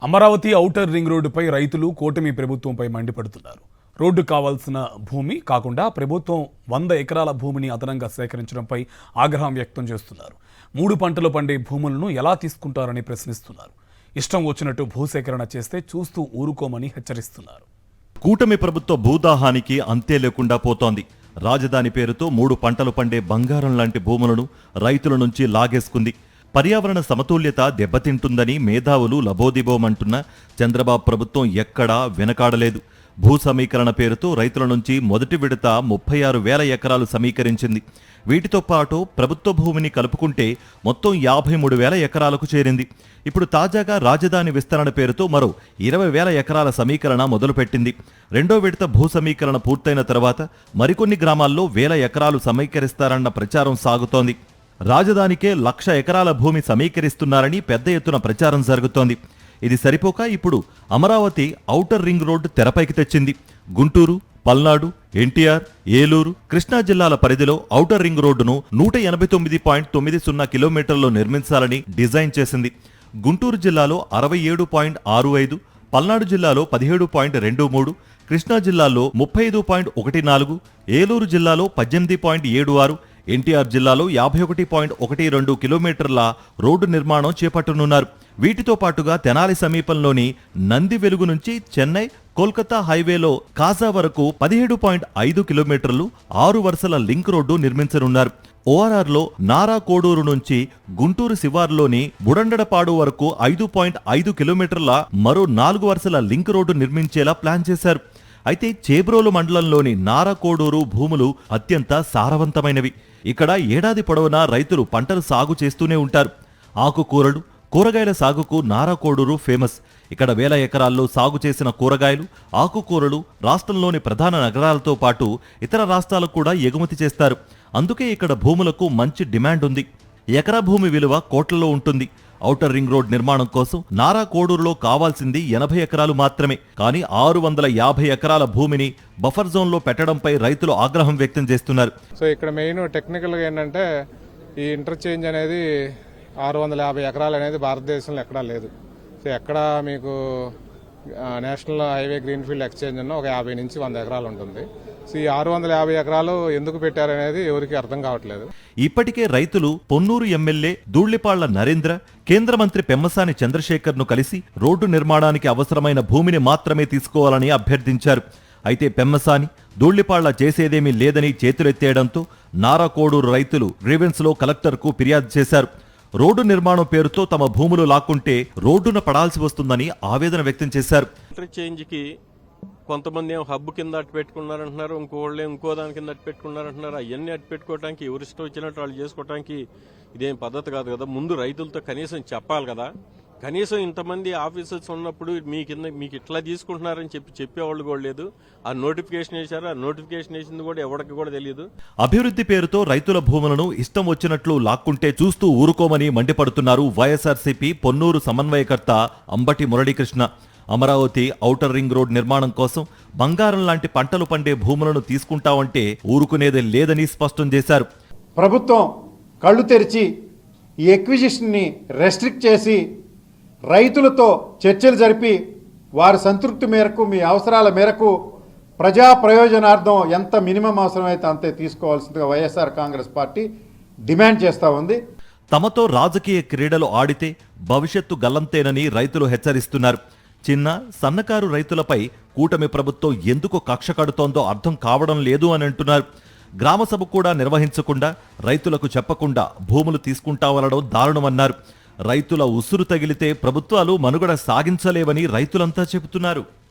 Amaravati outer ring రోడ్డుపై రైతులు కూటమి ప్రభుత్వంపై మండిపడుతున్నారు. రోడ్డు కావాల్సిన భూమి కాకుండా ప్రభుత్వం 100 ఎకరాల భూమిని అదనంగా సేకరించడంపై ఆగ్రహం వ్యక్తం చేస్తున్నారు. 3 పంటలు పండే భూములను ఎలా తీసుకుంటారని ప్రశ్నిస్తున్నారు. ఇష్టం వచ్చినట్టు భూసేకరణ చేస్తే చూస్తూ ఊరుకోమని హెచ్చరిస్తున్నారు. కూటమి ప్రభుత్వ భూదాహానికి అంతే లేకుండా పోతోంది. రాజధాని పేరుతో 3 పంటలు పండే బంగారం లాంటి భూములను రైతుల నుంచి లాగేసుకుంది. పర్యావరణ సమతుల్యత దెబ్బతింటుందని మేధావులు లబోదిబోమంటున్న చంద్రబాబు ప్రభుత్వం ఎక్కడా వెనకాడలేదు. భూ సమీకరణ పేరుతో రైతుల నుంచి మొదటి విడత 36,000 ఎకరాలు సమీకరించింది. వీటితో పాటు ప్రభుత్వ భూమిని కలుపుకుంటే మొత్తం 53,000 ఎకరాలకు చేరింది. ఇప్పుడు తాజాగా రాజధాని విస్తరణ పేరుతో మరో 20,000 ఎకరాల సమీకరణ మొదలుపెట్టింది. రెండో విడత భూ సమీకరణ పూర్తయిన తర్వాత మరికొన్ని గ్రామాల్లో 1,000 ఎకరాలు సమీకరిస్తారన్న ప్రచారం సాగుతోంది. రాజధానికే 1,00,000 ఎకరాల భూమి సమీకరిస్తున్నారని పెద్ద ఎత్తున ప్రచారం జరుగుతోంది. ఇది సరిపోక ఇప్పుడు అమరావతి ఔటర్ రింగ్ రోడ్డు తెరపైకి తెచ్చింది. గుంటూరు, పల్నాడు, ఎన్టీఆర్, ఏలూరు, కృష్ణా జిల్లాల పరిధిలో ఔటర్ రింగ్ రోడ్డును 189.90 కిలోమీటర్లు నిర్మించాలని డిజైన్ చేసింది. గుంటూరు జిల్లాలో 67.65, పల్నాడు జిల్లాలో 17.23, కృష్ణా జిల్లాలో 35.14, ఏలూరు జిల్లాలో 18.76, ఎన్టీఆర్ జిల్లాలో 51.12 కిలోమీటర్ల రోడ్డు నిర్మాణం చేపట్టనున్నారు. వీటితో పాటుగా తెనాలి సమీపంలోని నంది వెలుగు నుంచి చెన్నై, కోల్కతా హైవేలో కాజా వరకు 17.5 కిలోమీటర్లు 6 వరుసల లింక్ రోడ్డు నిర్మించనున్నారు. ఓఆర్ఆర్లో నారా కోడూరు నుంచి గుంటూరు శివార్లోని బుడండడపాడు వరకు 5.5 కిలోమీటర్ల మరో 4 వరుసల లింక్ రోడ్డు నిర్మించేలా ప్లాన్ చేశారు. అయితే చేబ్రోలు మండలంలోని నారాకోడూరు భూములు అత్యంత సారవంతమైనవి. ఇక్కడ ఏడాది పొడవునా రైతులు పంటలు సాగు చేస్తూనే ఉంటారు. ఆకుకూరలు, కూరగాయల సాగుకు నారాకోడూరు ఫేమస్. ఇక్కడ 1,000 ఎకరాల్లో సాగు చేసిన కూరగాయలు, ఆకుకూరలు రాష్ట్రంలోని ప్రధాన నగరాలతో పాటు ఇతర రాష్ట్రాలకు కూడా ఎగుమతి చేస్తారు. అందుకే ఇక్కడ భూములకు మంచి డిమాండ్ ఉంది. ఎకరా భూమి విలువ కోట్లలో ఉంటుంది. ఔటర్ రింగ్ రోడ్ నిర్మాణం కోసం నారా కోడూరులో కావాల్సింది 80 ఎకరాలు మాత్రమే. కానీ 650 ఎకరాల భూమిని బఫర్ జోన్ లో పెట్టడంపై రైతులు ఆగ్రహం వ్యక్తం చేస్తున్నారు. సో ఇక్కడ మెయిన్ టెక్నికల్ గా ఏంటంటే ఈ ఇంటర్చేంజ్ అనేది 650 ఎకరాలు అనేది భారతదేశంలో ఎక్కడా లేదు. సో ఎక్కడ మీకు నేషనల్ హైవే గ్రీన్ఫీల్డ్ ఎక్స్చేంజ్ ఉన్న ఒక 50 నుంచి 100 ఎకరాలు ఉంటుంది. సో ఈ 650 ఎకరాలు ఎందుకు పెట్టారనేది ఎవరికి అర్థం కావట్లేదు. ఇప్పటికే రైతులు పొన్నూరు ఎమ్మెల్యే ధూళ్లిపాళ్ల నరేంద్ర, కేంద్ర మంత్రి పెమ్మసాని చంద్రశేఖర్ ను కలిసి రోడ్డు నిర్మాణానికి అవసరమైన భూమిని మాత్రమే తీసుకోవాలని అభ్యర్థించారు. అయితే పెమ్మసాని, ధూళ్లిపాళ్ల చేసేదేమీ లేదని చేతులెత్తేయడంతో నారాకోడూరు రైతులు గ్రీవెన్స్ లో కలెక్టర్కు ఫిర్యాదు చేశారు. రోడ్డు నిర్మాణం పేరుతో తమ భూములు లాక్కుంటే రోడ్డున పడాల్సి వస్తుందని ఆవేదన వ్యక్తం చేశారు. ఇంటర్చేంజ్కి కొంతమంది ఏమో హబ్బు కింద అట్టు పెట్టుకున్నారంటున్నారు, ఇంకోళ్ళు ఇంకో దాని కింద అట్టు పెట్టుకున్నారంటున్నారు. అవన్నీ అట్టు పెట్టుకోవడానికి ఎవరు ఇష్టం వచ్చినట్టు వాళ్ళు చేసుకోవడానికి ఇదేం పద్ధతి కాదు కదా. ముందు రైతులతో కనీసం చెప్పాలి కదా. కనీసం ఇంతమంది ఆఫీసర్స్ ఉన్నప్పుడు మీకు ఇట్లా తీసుకుంటున్నారని చెప్పేవాళ్ళు కూడా లేదు. ఆ నోటిఫికేషన్ వేశారు, ఆ నోటిఫికేషన్ వేసింది కూడా ఎవరికి కూడా తెలియదు. అభివృద్ధి పేరుతో రైతుల భూములను ఇష్టం వచ్చినట్లు లాక్కుంటే చూస్తూ ఊరుకోమని మండిపడుతున్నారు వైఎస్ఆర్సీపీ పొన్నూరు సమన్వయకర్త Ambati Muralikrishna. Amaravati outer ring road నిర్మాణం కోసం బంగారం లాంటి పంటలు పండే భూములను తీసుకుంటామంటే ఊరుకునేది లేదని స్పష్టం చేశారు. ప్రభుత్వం కళ్ళు తెరిచి ఈ ఎక్విజిషన్ని రెస్ట్రిక్ట్ చేసి రైతులతో చర్చలు జరిపి వారి సంతృప్తి మేరకు మీ అవసరాల మేరకు ప్రజా ప్రయోజనార్థం ఎంత మినిమం అవసరమైతే అంతే తీసుకోవాల్సిందిగా వైఎస్ఆర్ కాంగ్రెస్ పార్టీ డిమాండ్ చేస్తూ ఉంది. తమతో రాజకీయ క్రీడలు ఆడితే భవిష్యత్తు గల్లంతేనని రైతులు హెచ్చరిస్తున్నారు. చిన్న, సన్నకారు రైతులపై కూటమి ప్రభుత్వం ఎందుకు కక్ష కడుతోందో అర్థం కావడం లేదు అని అంటున్నారు. గ్రామసభ కూడా నిర్వహించకుండా, రైతులకు చెప్పకుండా భూములు తీసుకుంటామనడం దారుణమన్నారు. రైతుల ఉసురు తగిలితే ప్రభుత్వాలు మనుగడ సాగించలేవని రైతులంతా చెబుతున్నారు.